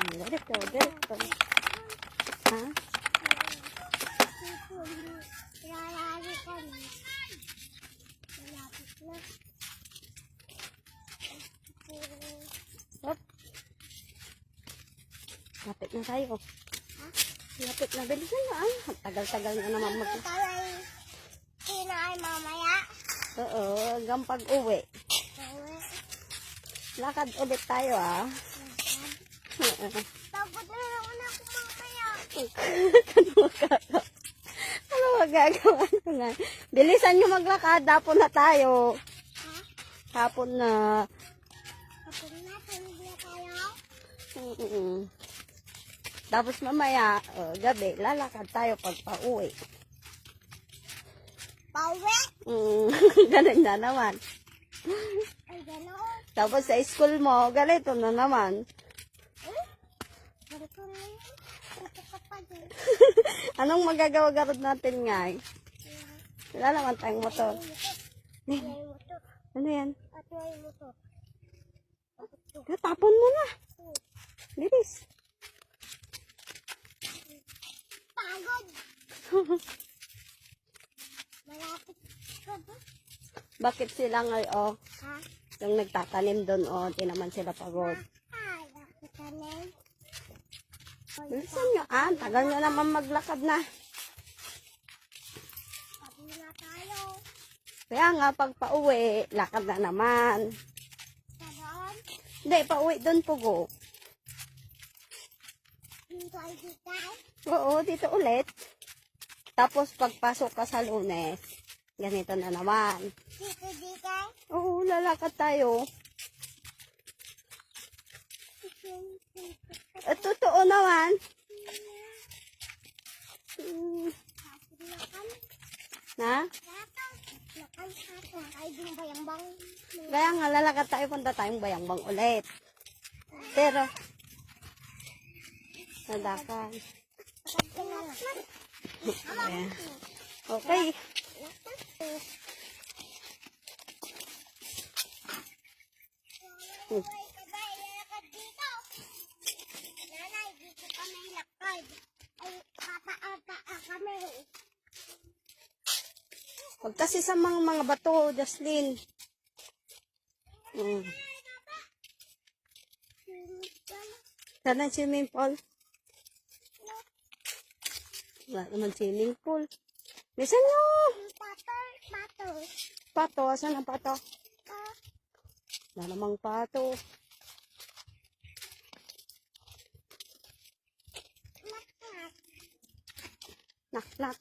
Diretso, diretso. Ha? Lalari kami. Malapit na. Hop. Lapit na tayo. Lapit na. Bilisan na ay. Tagal-tagal na naman mag... Kinaay mamaya. Oo, hanggang pag-uwi. Lakad ulit tayo ah. Pagod na naman ako mamaya. Ano magagawa ko na? Bilisan nyo maglakad. Hapon na tayo. Hapon na. Kapag natulog na tayo. Tapos mamaya, gabi, lalakad tayo pag pauwi. Pauwi? Ganun na naman. Ay, gano'n. Tapos sa school mo, ganito na naman. Ganito na yun. Ito ka pa din. Anong magagawa-garod natin nga? Wala naman tayong motor. Atay mo to. Ano yan? Atay mo to. Tapon mo na. Bilis. Pagod. Malapit ka ba? Bakit sila ngayon, Ha? yung nagtatanim doon, di naman sila pagod. Ay, bakit ka na? Bilisan nyo, tagal nyo naman maglakad na. Pagod na tayo. Kaya nga, pag pauwi, lakad na naman. Sa doon? Hindi, pauwi doon pugo. Dito ay dito. Oo, dito ulit. Tapos pagpasok ka sa Lunes, ganito na naman. Dito dito. Oo, lalakad tayo. Totoo naman. Na? Ay, yung bayang-bang. Kaya nga, lalakad tayo, punta tayong Bayangbang ulit. Pero, nadakan. Ayan. Okay. Nanay, dito kami lakad. Ay, papa kami. Huwag kasi sa mga bato, Jocelyn. Sana ang swimming pool. Wala naman swimming pool. Bisan nyo! Pato. Pato, asan ang pato? Wala namang pato. Nak, nak.